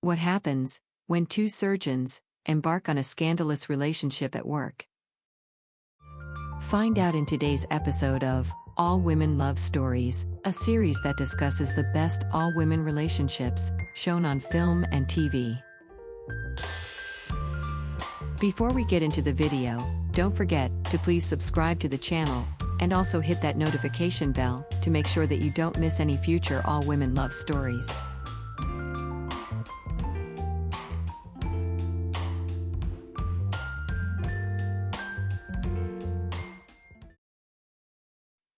What happens when two surgeons embark on a scandalous relationship at work? Find out in today's episode of All Women Love Stories, a series that discusses the best all-women relationships shown on film and TV. Before we get into the video, don't forget to please subscribe to the channel and also hit that notification bell to make sure that you don't miss any future all-women love stories.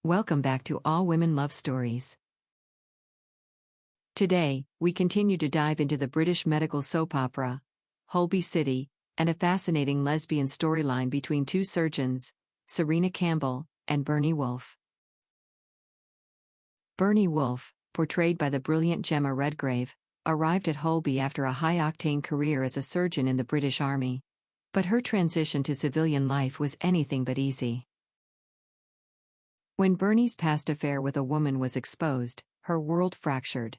Welcome back to All Women Love Stories. Today, we continue to dive into the British medical soap opera, Holby City, and a fascinating lesbian storyline between two surgeons, Serena Campbell and Bernie Wolfe. Bernie Wolfe, portrayed by the brilliant Jemma Redgrave, arrived at Holby after a high-octane career as a surgeon in the British Army. But her transition to civilian life was anything but easy. When Bernie's past affair with a woman was exposed, her world fractured.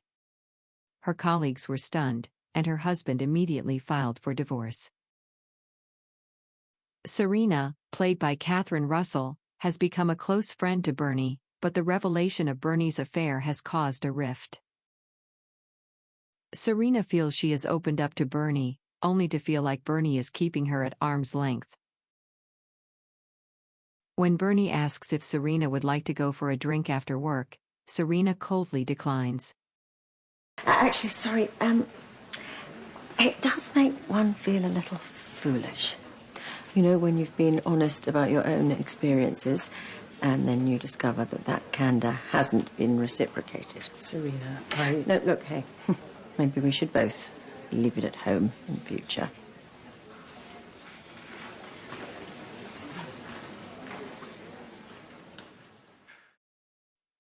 Her colleagues were stunned, and her husband immediately filed for divorce. Serena, played by Russell, has become a close friend to Bernie, but the revelation of Bernie's affair has caused a rift. Serena feels she has opened up to Bernie, only to feel like Bernie is keeping her at arm's length. When Bernie asks if Serena would like to go for a drink after work, Serena coldly declines. Actually, sorry, it does make one feel a little foolish. You know, when you've been honest about your own experiences, and then you discover that that candour hasn't been reciprocated. Serena, No, look, hey, maybe we should both leave it at home in future.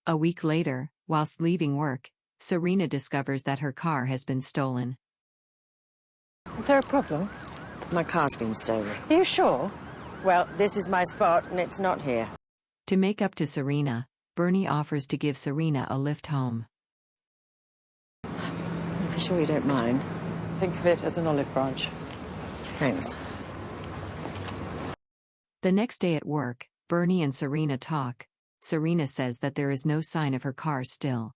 A week later, whilst leaving work, Serena discovers that her car has been stolen. is there a problem? My car's been stolen. Are you sure? Well, this is my spot, and it's not here. To make up to Serena, Bernie offers to give Serena a lift home. I'm sure you don't mind. Think of it as an olive branch. Thanks. The next day at work, Bernie and Serena talk. Serena says that there is no sign of her car still.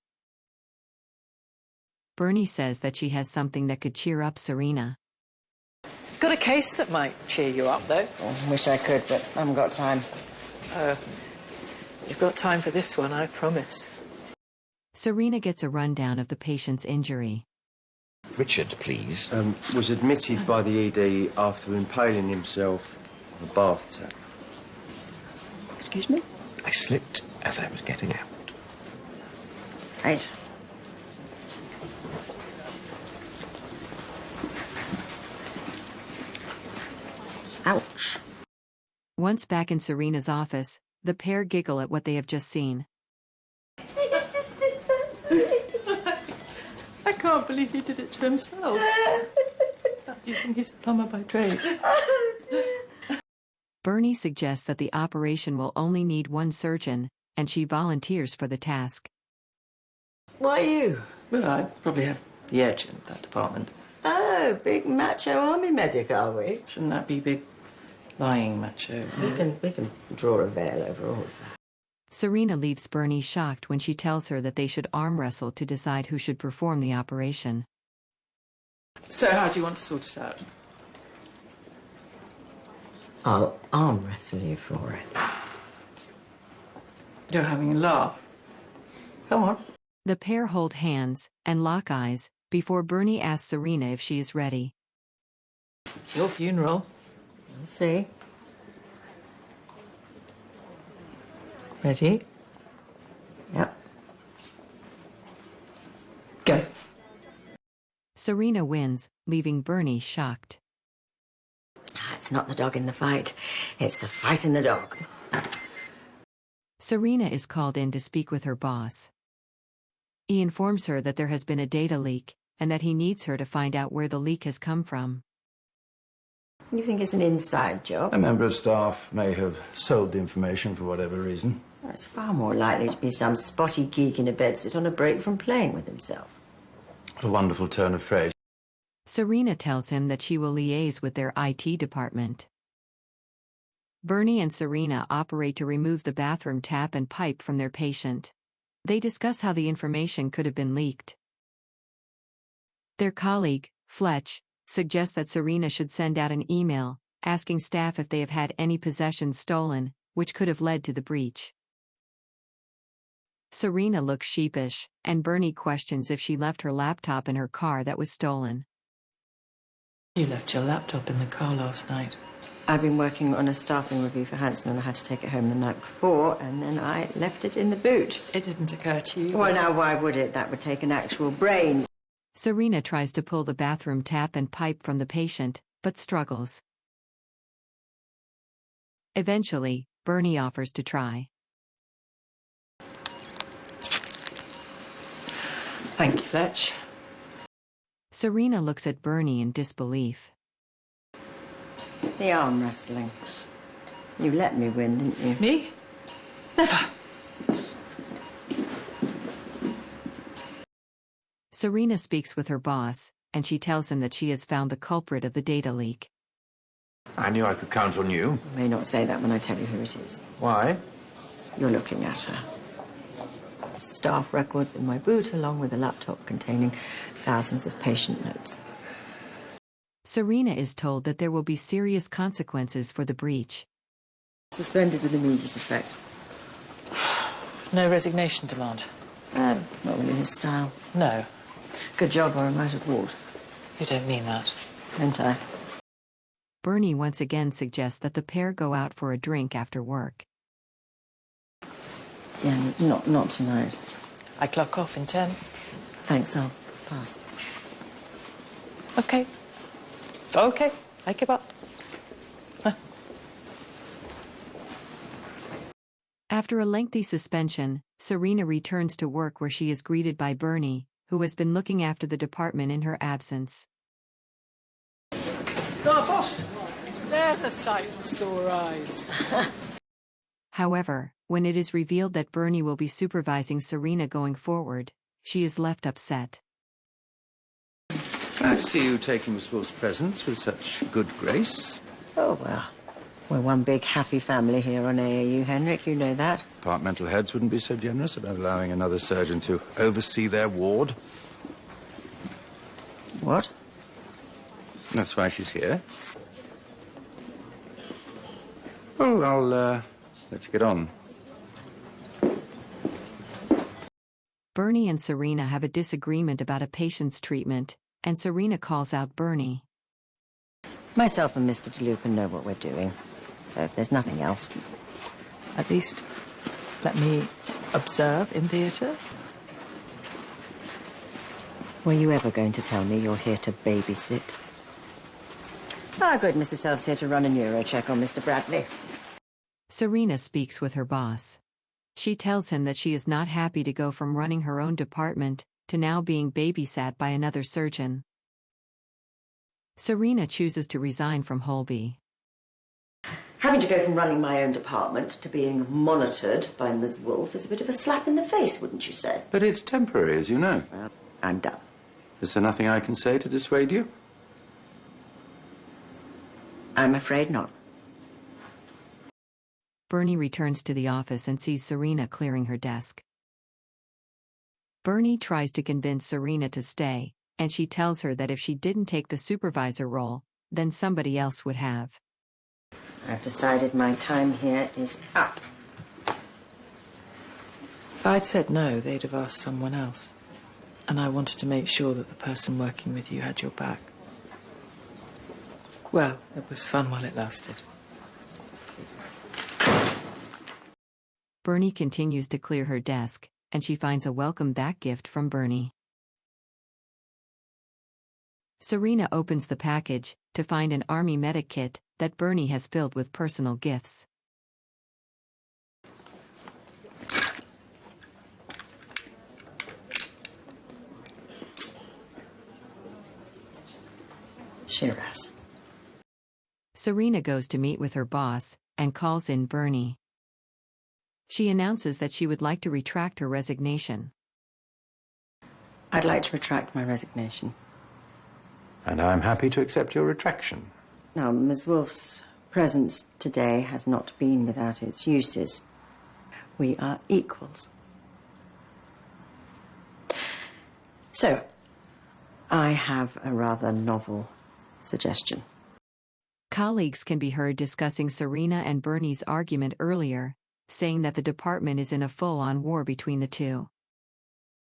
Bernie says that she has something that could cheer up Serena. Got a case that might cheer you up, though. Oh, wish I could, but I haven't got time. You've got time for this one, I promise. Serena gets a rundown of the patient's injury. Richard, please. Was admitted by the ED after impaling himself on a bath tap. Excuse me? I slipped as I was getting out. Right. Ouch. Once back in Serena's office, the pair giggle at what they have just seen. I can't believe he did it to himself. You think he's a plumber by trade? Bernie suggests that the operation will only need one surgeon, and she volunteers for the task. Why you? Well, I probably have the edge in that department. Oh, big macho army medic, are we? Shouldn't that be big, lying macho? We can draw a veil over all of that. Serena leaves Bernie shocked when she tells her that they should arm wrestle to decide who should perform the operation. So how do you want to sort it out? I'll arm wrestle you for it. You're having a laugh. Come on. The pair hold hands and lock eyes before Bernie asks Serena if she is ready. It's your funeral. We'll see. Ready? Yep. Go. Serena wins, leaving Bernie shocked. It's not the dog in the fight. It's the fight in the dog. Serena is called in to speak with her boss. He informs her that there has been a data leak, and that he needs her to find out where the leak has come from. You think it's an inside job? A member of staff may have sold the information for whatever reason. It's far more likely to be some spotty geek in a bedsit on a break from playing with himself. What a wonderful turn of phrase. Serena tells him that she will liaise with their IT department. Bernie and Serena operate to remove the bathroom tap and pipe from their patient. They discuss how the information could have been leaked. Their colleague, Fletch, suggests that Serena should send out an email, asking staff if they have had any possessions stolen, which could have led to the breach. Serena looks sheepish, and Bernie questions if she left her laptop in her car that was stolen. You left your laptop in the car last night. I've been working on a staffing review for Hanson and I had to take it home the night before, and then I left it in the boot. It didn't occur to you? Well, now, why would it? That would take an actual brain. Serena tries to pull the bathroom tap and pipe from the patient, but struggles. Eventually, Bernie offers to try. Thank you, Fletch. Serena looks at Bernie in disbelief. The arm wrestling. You let me win, didn't you? Me? Never. Serena speaks with her boss, and she tells him that she has found the culprit of the data leak. I knew I could count on you. You may not say that when I tell you who it is. Why? You're looking at her. Staff records in my boot, along with a laptop containing thousands of patient notes. Serena is told that there will be serious consequences for the breach. Suspended with immediate effect. No resignation demand? Not really his style. No. Good job, or I might have walked. You don't mean that. Don't I? Bernie once again suggests that the pair go out for a drink after work. Yeah, not tonight. I clock off in 10. Thanks, I'll pass. Okay. Okay, I give up. After a lengthy suspension, Serena returns to work where she is greeted by Bernie, who has been looking after the department in her absence. Boss! There's a sight for sore eyes. However, when it is revealed that Bernie will be supervising Serena going forward, she is left upset. Glad to see you taking Miss Wolfe's presents with such good grace. Oh, well. We're one big happy family here on AAU, Henrik, you know that. Departmental heads wouldn't be so generous about allowing another surgeon to oversee their ward. What? That's why she's here. Oh, I'll let you get on. Bernie and Serena have a disagreement about a patient's treatment, and Serena calls out Bernie. Myself and Mr. DeLuca know what we're doing. So if there's nothing else... At least, let me observe in theatre. Were you ever going to tell me you're here to babysit? Ah, good, Mrs. Self's here to run a neuro check on Mr. Bradley. Serena speaks with her boss. She tells him that she is not happy to go from running her own department to now being babysat by another surgeon. Serena chooses to resign from Holby. Having to go from running my own department to being monitored by Ms. Wolfe is a bit of a slap in the face, wouldn't you say? But it's temporary, as you know. Well, I'm done. Is there nothing I can say to dissuade you? I'm afraid not. Bernie returns to the office and sees Serena clearing her desk. Bernie tries to convince Serena to stay, and she tells her that if she didn't take the supervisor role, then somebody else would have. I've decided my time here is up. If I'd said no, they'd have asked someone else. And I wanted to make sure that the person working with you had your back. Well, it was fun while it lasted. Bernie continues to clear her desk, and she finds a welcome back gift from Bernie. Serena opens the package to find an army medic kit that Bernie has filled with personal gifts. Shiraz. Serena goes to meet with her boss and calls in Bernie. She announces that she would like to retract her resignation. I'd like to retract my resignation. And I'm happy to accept your retraction. Now, Ms. Wolfe's presence today has not been without its uses. We are equals. So, I have a rather novel suggestion. Colleagues can be heard discussing Serena and Bernie's argument earlier, saying that the department is in a full-on war between the two.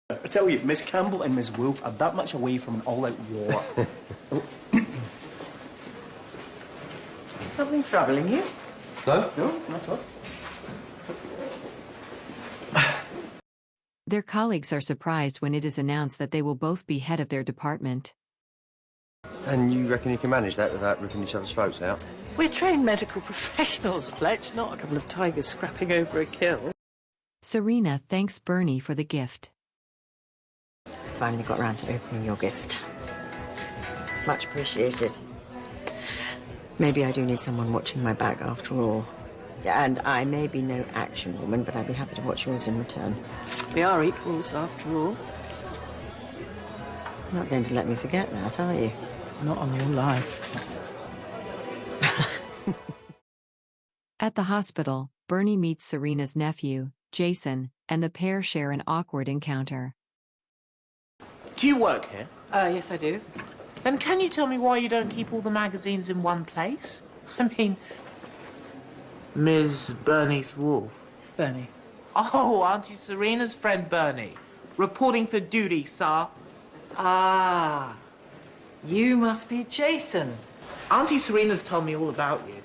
I tell you, if Miss Campbell and Miss Wolfe are that much away from an all-out war... Something troubling you? No? No, not at all. Their colleagues are surprised when it is announced that they will both be head of their department. And you reckon you can manage that without ripping each other's throats out? We're trained medical professionals, Fletch, not a couple of tigers scrapping over a kill. Serena thanks Bernie for the gift. Finally got round to opening your gift. Much appreciated. Maybe I do need someone watching my back after all. And I may be no action woman, but I'd be happy to watch yours in return. We are equals, after all. You're not going to let me forget that, are you? Not on your life. At the hospital, Bernie meets Serena's nephew, Jason, and the pair share an awkward encounter. Do you work here? Yes, I do. Then can you tell me why you don't keep all the magazines in one place? I mean, Ms. Bernice Wolfe. Bernie. Oh, Auntie Serena's friend Bernie. Reporting for duty, sir. Ah, you must be Jason. Auntie Serena's told me all about you.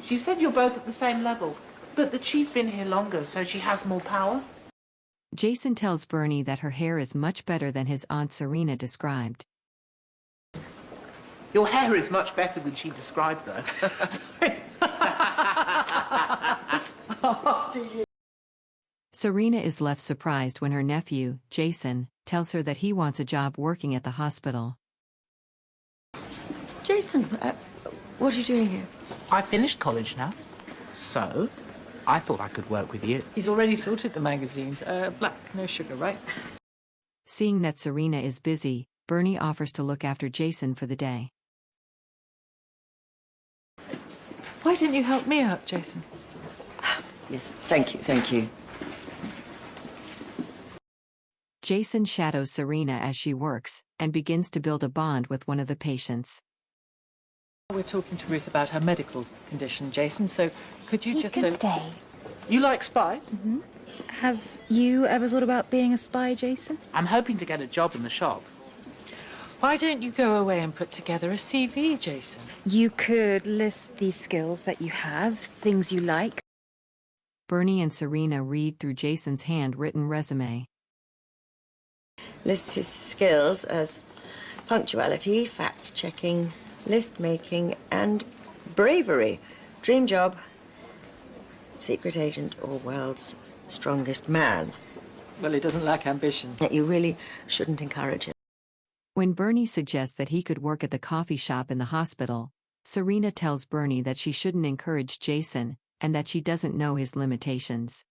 She said you're both at the same level, but that she's been here longer, so she has more power. Jason tells Bernie that her hair is much better than his Aunt Serena described. Your hair is much better than she described, though. Serena is left surprised when her nephew, Jason, tells her that he wants a job working at the hospital. Jason, what are you doing here? I finished college now, so I thought I could work with you. He's already sorted the magazines. Black, no sugar, right? Seeing that Serena is busy, Bernie offers to look after Jason for the day. Why don't you help me out, Jason? Yes, thank you, thank you. Jason shadows Serena as she works, and begins to build a bond with one of the patients. We're talking to Ruth about her medical condition, Jason, so could you just... stay. You like spies? Have you ever thought about being a spy, Jason? I'm hoping to get a job in the shop. Why don't you go away and put together a CV, Jason? You could list the skills that you have, things you like. Bernie and Serena read through Jason's handwritten resume. Lists his skills as punctuality, fact-checking, list-making, and bravery. Dream job, secret agent or world's strongest man. Well, he doesn't lack ambition. You really shouldn't encourage it. When Bernie suggests that he could work at the coffee shop in the hospital, Serena tells Bernie that she shouldn't encourage Jason, and that she doesn't know his limitations.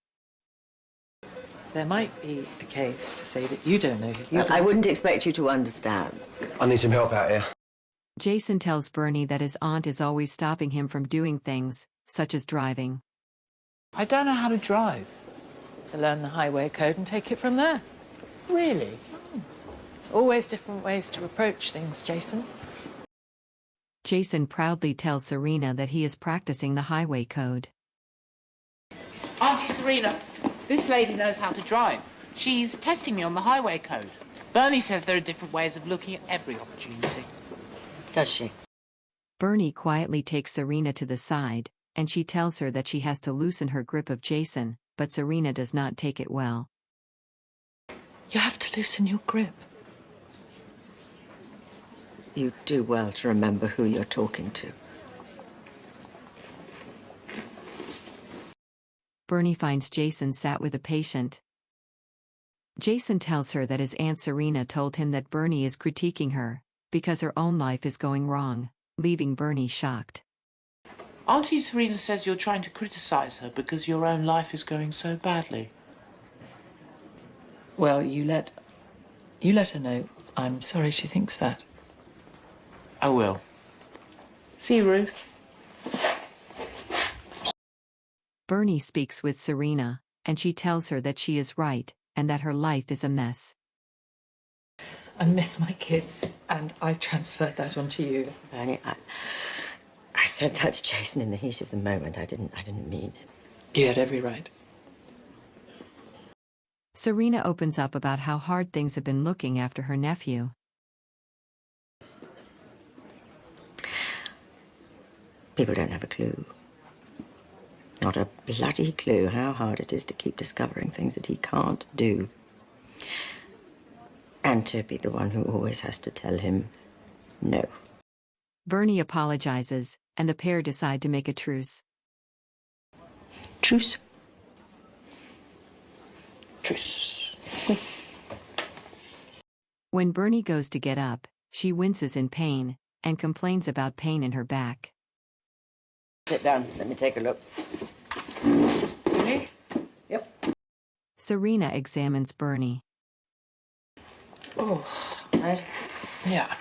There might be a case to say that you don't know his I wouldn't expect you to understand. I need some help out here. Jason tells Bernie that his aunt is always stopping him from doing things, such as driving. I don't know how to drive. To learn the highway code and take it from there. Really? There's always different ways to approach things, Jason. Jason proudly tells Serena that he is practicing the highway code. Auntie Serena, this lady knows how to drive. She's testing me on the highway code. Bernie says there are different ways of looking at every opportunity. Does she? Bernie quietly takes Serena to the side, and she tells her that she has to loosen her grip of Jason, but Serena does not take it well. You have to loosen your grip. You do well to remember who you're talking to. Bernie finds Jason sat with a patient. Jason tells her that his Aunt Serena told him that Bernie is critiquing her, because her own life is going wrong, leaving Bernie shocked. Auntie Serena says you're trying to criticize her because your own life is going so badly. Well, you let her know. I'm sorry she thinks that. I will. See you, Ruth. Bernie speaks with Serena, and she tells her that she is right, and that her life is a mess. I miss my kids, and I transferred that onto you. Bernie, I said that to Jason in the heat of the moment. I didn't mean it. You had every right. Serena opens up about how hard things have been looking after her nephew. People don't have a clue. Not a bloody clue how hard it is to keep discovering things that he can't do. And to be the one who always has to tell him no. Bernie apologizes, and the pair decide to make a truce. Truce. Truce. When Bernie goes to get up, she winces in pain, and complains about pain in her back. Sit down. Let me take a look. Really? Yep. Serena examines Bernie. Oh, Right. yeah.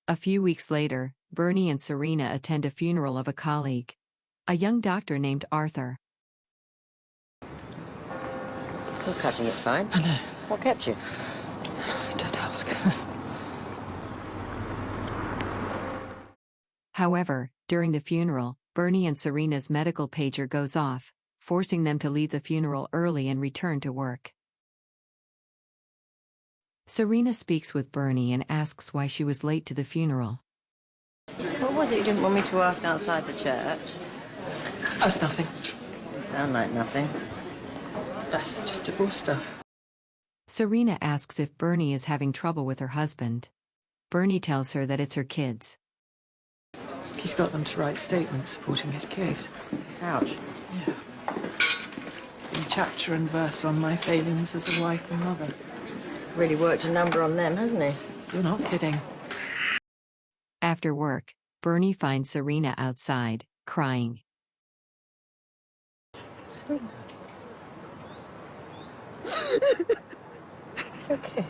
A few weeks later, Bernie and Serena attend a funeral of a colleague, a young doctor named Arthur. You're cutting it fine. I know. What kept you? Don't ask. However, during the funeral, Bernie and Serena's medical pager goes off, forcing them to leave the funeral early and return to work. Serena speaks with Bernie and asks why she was late to the funeral. What was it you didn't want me to ask outside the church? That's nothing. Didn't sound like nothing. That's just divorce stuff. Serena asks if Bernie is having trouble with her husband. Bernie tells her that it's her kids. He's got them to write statements supporting his case. Ouch. Yeah. In chapter and verse on my failings as a wife and mother. Really worked a number on them, hasn't he? You're not kidding. After work, Bernie finds Serena outside, crying. Serena. Okay.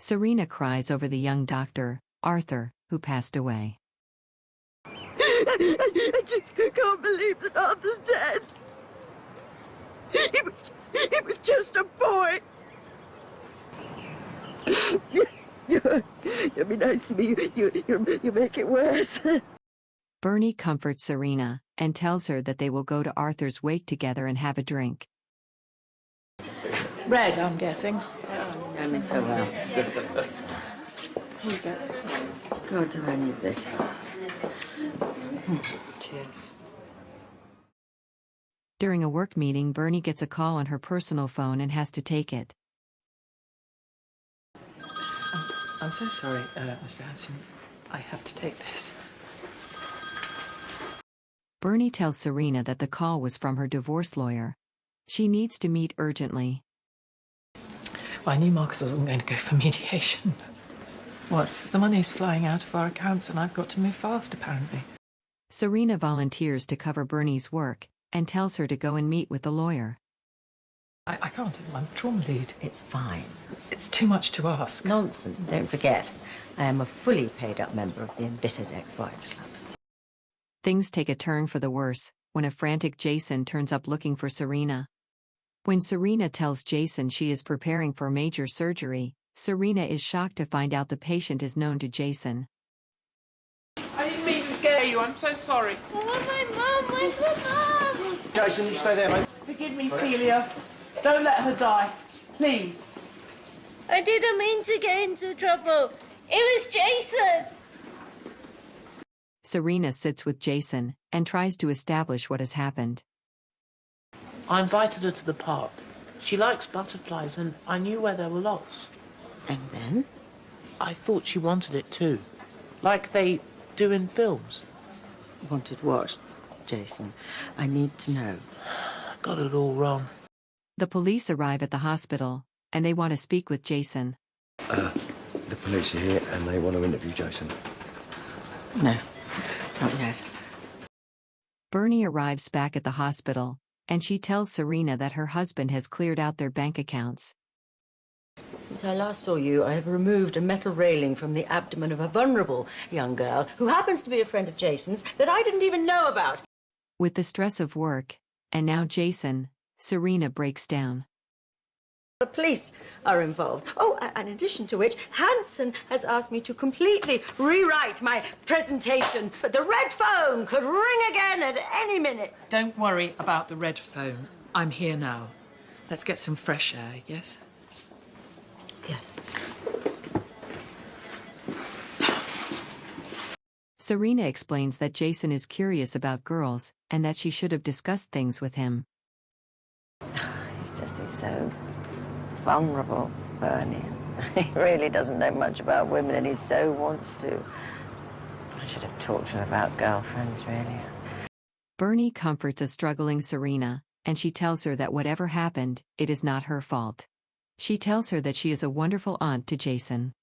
Serena cries over the young doctor, Arthur, who passed away. I just can't believe that Arthur's dead. He was just a boy. You'll be nice to me. You make it worse. Bernie comforts Serena and tells her that they will go to Arthur's wake together and have a drink. Red, I'm guessing. You know me so well. Here you go. God, do I need this? Cheers. During a work meeting, Bernie gets a call on her personal phone and has to take it. I'm so sorry, Mr. Hanson. I have to take this. Bernie tells Serena that the call was from her divorce lawyer. She needs to meet urgently. Well, I knew Marcus wasn't going to go for mediation. What? The money's flying out of our accounts and I've got to move fast, apparently. Serena volunteers to cover Bernie's work and tells her to go and meet with the lawyer. I can't. I'm trauma lead. It's fine. It's too much to ask. Nonsense. Don't forget, I am a fully paid-up member of the Embittered Ex-Wives Club. Things take a turn for the worse when a frantic Jason turns up looking for Serena. When Serena tells Jason she is preparing for major surgery, Serena is shocked to find out the patient is known to Jason. I didn't mean to scare you. I'm so sorry. I want my mum. Where's my mum? Jason, you stay there, mate. Forgive me, Celia. Don't let her die. Please. I didn't mean to get into trouble. It was Jason. Serena sits with Jason and tries to establish what has happened. I invited her to the park. She likes butterflies, and I knew where there were lots. And then? I thought she wanted it too. Like they do in films. Wanted what, Jason? I need to know. Got it all wrong. The police arrive at the hospital, and they want to speak with Jason. The police are here and they want to interview Jason. No, not yet. Bernie arrives back at the hospital, and she tells Serena that her husband has cleared out their bank accounts. Since I last saw you, I have removed a metal railing from the abdomen of a vulnerable young girl who happens to be a friend of Jason's that I didn't even know about. With the stress of work, and now Jason, Serena breaks down. The police are involved. Oh, and in addition to which, Hanson has asked me to completely rewrite my presentation. But the red phone could ring again at any minute. Don't worry about the red phone. I'm here now. Let's get some fresh air, yes? Yes. Serena explains that Jason is curious about girls and that she should have discussed things with him. He's so vulnerable, Bernie. He really doesn't know much about women and he so wants to. I should have talked to him about girlfriends, really. Bernie comforts a struggling Serena, and she tells her that whatever happened, it is not her fault. She tells her that she is a wonderful aunt to Jason.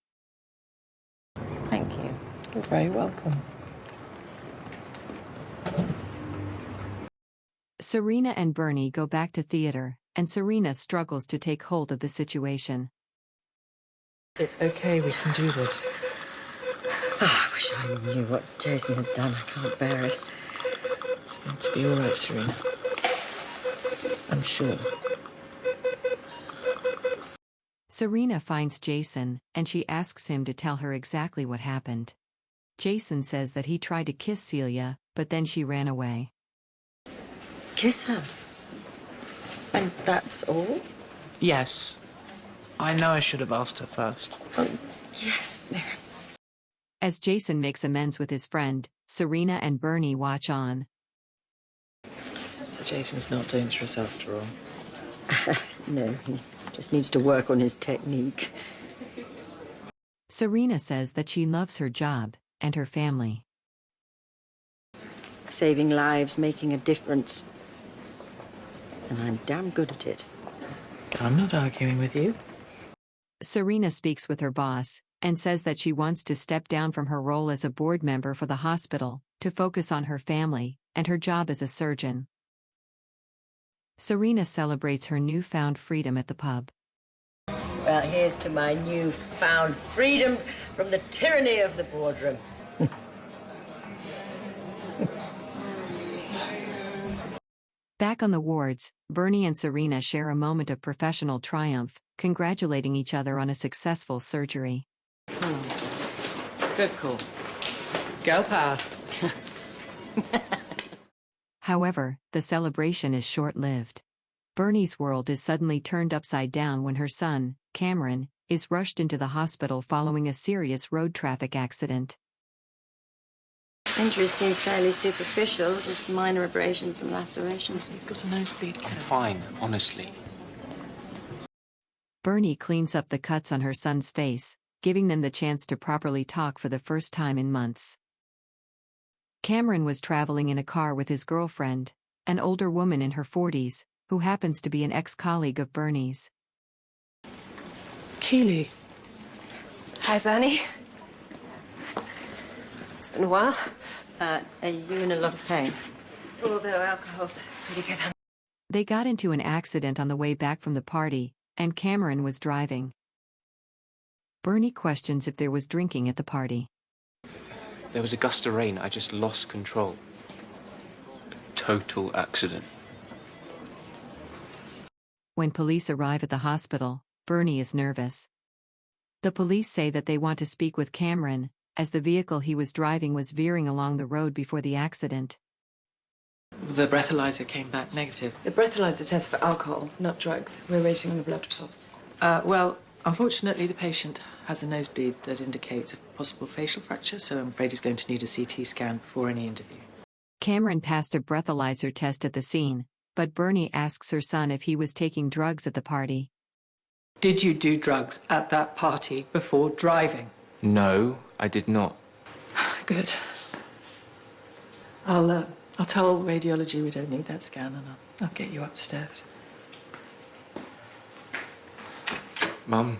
Thank you. You're very welcome. Serena and Bernie go back to theater, and Serena struggles to take hold of the situation. It's okay, we can do this. I wish I knew what Jason had done. I can't bear it. It's going to be all right, Serena. I'm sure. Serena finds Jason, and she asks him to tell her exactly what happened. Jason says that he tried to kiss Celia, but then she ran away. Kiss her? And that's all? Yes. I know I should have asked her first. Oh, yes. As Jason makes amends with his friend, Serena and Bernie watch on. So Jason's not dangerous after all? No, he just needs to work on his technique. Serena says that she loves her job and her family. Saving lives, making a difference. And I'm damn good at it. I'm not arguing with you. Serena speaks with her boss and says that she wants to step down from her role as a board member for the hospital to focus on her family and her job as a surgeon. Serena celebrates her newfound freedom at the pub. Well, here's to my newfound freedom from the tyranny of the boardroom. Back on the wards, Bernie and Serena share a moment of professional triumph, congratulating each other on a successful surgery. Good call. Girl power. However, the celebration is short-lived. Bernie's world is suddenly turned upside down when her son, Cameron, is rushed into the hospital following a serious road traffic accident. Injuries seem fairly superficial, just minor abrasions and lacerations. You've got a nosebleed. I'm fine, honestly. Bernie cleans up the cuts on her son's face, giving them the chance to properly talk for the first time in months. Cameron was traveling in a car with his girlfriend, an older woman in her 40s, who happens to be an ex-colleague of Bernie's. Keely. Hi, Bernie. It's been a while. Are you in a lot of pain? Although alcohol's pretty good. They got into an accident on the way back from the party, and Cameron was driving. Bernie questions if there was drinking at the party. There was a gust of rain. I just lost control. Total accident. When police arrive at the hospital, Bernie is nervous. The police say that they want to speak with Cameron, as the vehicle he was driving was veering along the road before the accident. The breathalyzer came back negative. The breathalyzer tests for alcohol, not drugs. We're waiting on the blood results. Well, unfortunately, the patient has a nosebleed that indicates a possible facial fracture, so I'm afraid he's going to need a CT scan before any interview. Cameron passed a breathalyzer test at the scene, but Bernie asks her son if he was taking drugs at the party. Did you do drugs at that party before driving? No, I did not. Good. I'll tell radiology we don't need that scan, and I'll get you upstairs. Mum.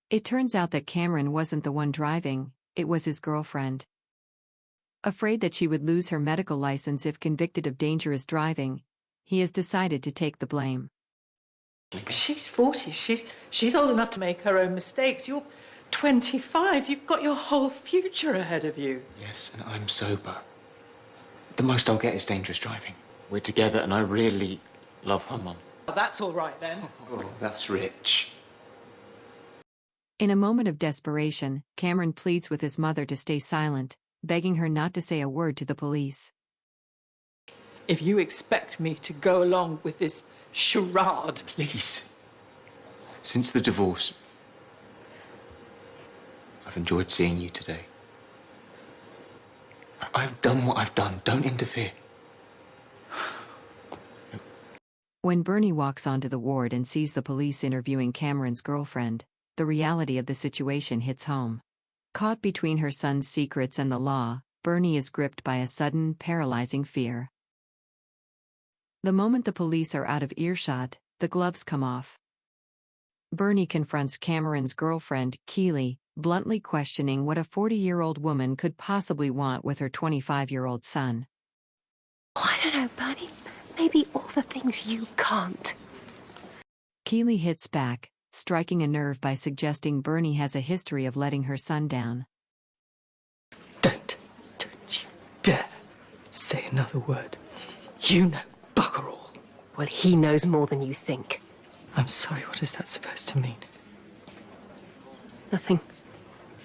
It turns out that Cameron wasn't the one driving, it was his girlfriend. Afraid that she would lose her medical license if convicted of dangerous driving, he has decided to take the blame. She's 40. She's old enough to make her own mistakes. You're 25. You've got your whole future ahead of you. Yes, and I'm sober. The most I'll get is dangerous driving. We're together and I really love her mum. Well, that's all right then. Oh, that's rich. In a moment of desperation, Cameron pleads with his mother to stay silent, begging her not to say a word to the police. If you expect me to go along with this charade... Please. Since the divorce, I've enjoyed seeing you today. I've done what I've done. Don't interfere. When Bernie walks onto the ward and sees the police interviewing Cameron's girlfriend, the reality of the situation hits home. Caught between her son's secrets and the law, Bernie is gripped by a sudden, paralyzing fear. The moment the police are out of earshot, the gloves come off. Bernie confronts Cameron's girlfriend, Keely, bluntly questioning what a 40-year-old woman could possibly want with her 25-year-old son. Oh, I don't know, Bernie. Maybe all the things you can't. Keely hits back, striking a nerve by suggesting Bernie has a history of letting her son down. Don't you dare say another word. You know bugger all. Well, he knows more than you think. I'm sorry, what is that supposed to mean? Nothing.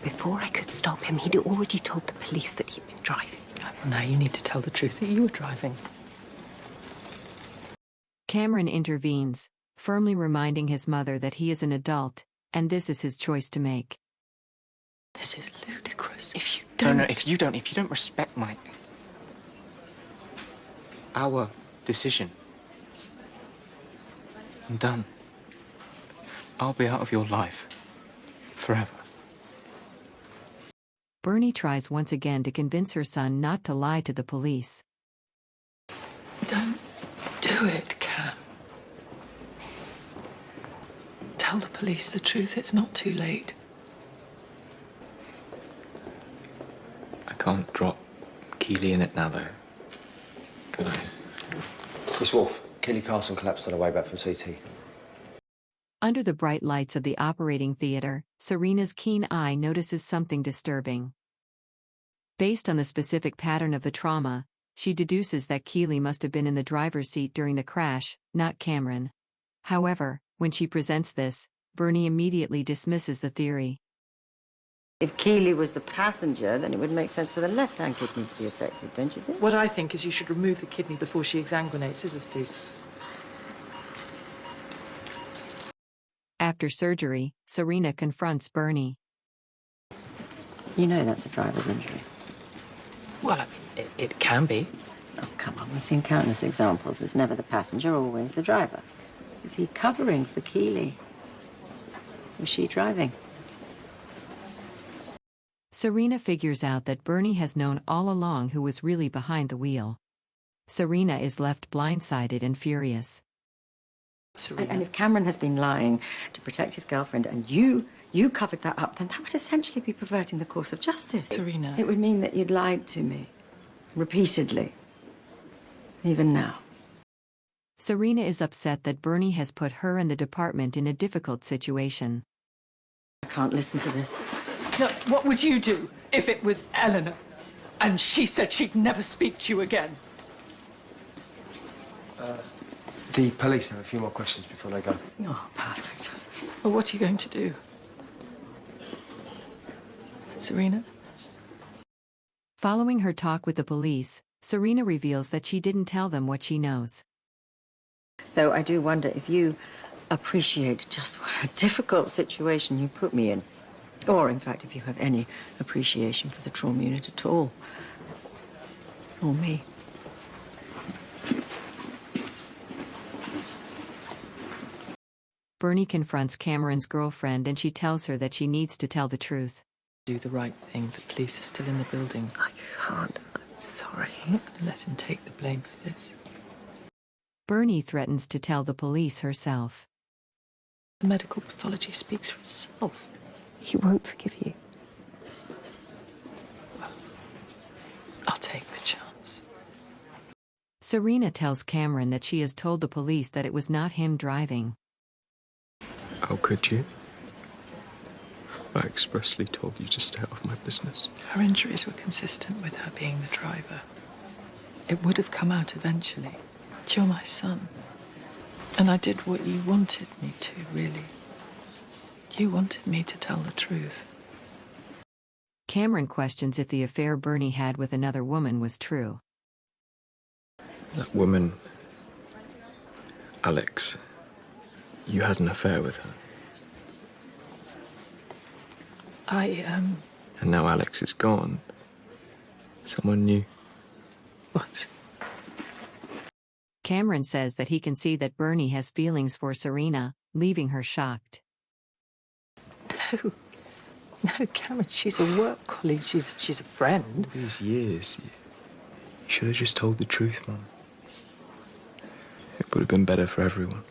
Before I could stop him, he'd already told the police that he'd been driving. Well, now you need to tell the truth that you were driving. Cameron intervenes, firmly reminding his mother that he is an adult, and this is his choice to make. This is ludicrous. If you don't... No, if you don't respect our decision, I'm done. I'll be out of your life. Forever. Bernie tries once again to convince her son not to lie to the police. Don't do it, Cam. Tell the police the truth. It's not too late. I can't drop Keely in it now, though. Can I? Miss Wolfe, Keely Carson collapsed on her way back from CT. Under the bright lights of the operating theater, Serena's keen eye notices something disturbing. Based on the specific pattern of the trauma, she deduces that Keely must have been in the driver's seat during the crash, not Cameron. However, when she presents this, Bernie immediately dismisses the theory. If Keely was the passenger, then it would make sense for the left-hand kidney to be affected, don't you think? What I think is you should remove the kidney before she exsanguinates. Scissors, please. After surgery, Serena confronts Bernie. You know that's a driver's injury. Well, I mean, it can be. Oh, come on, we've seen countless examples. It's never the passenger, always the driver. Is he covering for Keely? Was she driving? Serena figures out that Bernie has known all along who was really behind the wheel. Serena is left blindsided and furious. And if Cameron has been lying to protect his girlfriend and you covered that up, then that would essentially be perverting the course of justice. Serena. It would mean that you'd lied to me. Repeatedly. Even now. Serena is upset that Bernie has put her and the department in a difficult situation. I can't listen to this. No, what would you do if it was Eleanor and she said she'd never speak to you again? The police have a few more questions before they go. Oh, perfect. Well, what are you going to do? Serena? Following her talk with the police, Serena reveals that she didn't tell them what she knows. Though I do wonder if you appreciate just what a difficult situation you put me in. Or, in fact, if you have any appreciation for the trauma unit at all. Or me. Bernie confronts Cameron's girlfriend and she tells her that she needs to tell the truth. Do the right thing. The police are still in the building. I can't. I'm sorry. I'm not going to let him take the blame for this. Bernie threatens to tell the police herself. The medical pathology speaks for itself. He won't forgive you. Well, I'll take the chance. Serena tells Cameron that she has told the police that it was not him driving. How could you? I expressly told you to stay out of my business. Her injuries were consistent with her being the driver. It would have come out eventually. You're my son. And I did what you wanted me to, really. You wanted me to tell the truth. Cameron questions if the affair Bernie had with another woman was true. That woman, Alex, you had an affair with her. And now Alex is gone. Someone new. What? Cameron says that he can see that Bernie has feelings for Serena, leaving her shocked. No, Cameron, she's a work colleague. She's a friend. All these years, you should have just told the truth, Mum. It would have been better for everyone.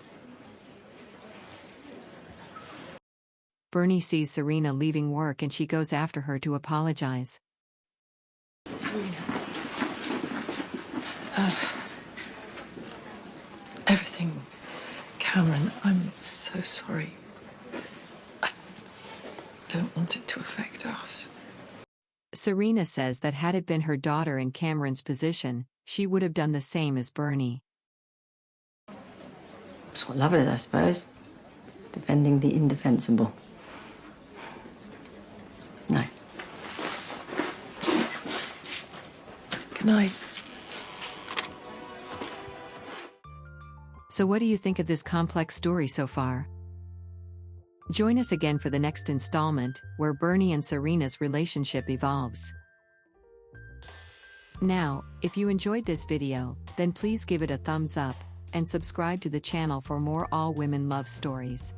Bernie sees Serena leaving work and she goes after her to apologize. Serena. Everything. Cameron, I'm so sorry. I don't want it to affect us. Serena says that had it been her daughter in Cameron's position, she would have done the same as Bernie. That's what love is, I suppose. Defending the indefensible. No. Good night. So what do you think of this complex story so far? Join us again for the next installment, where Bernie and Serena's relationship evolves. Now, if you enjoyed this video, then please give it a thumbs up, and subscribe to the channel for more all-women love stories.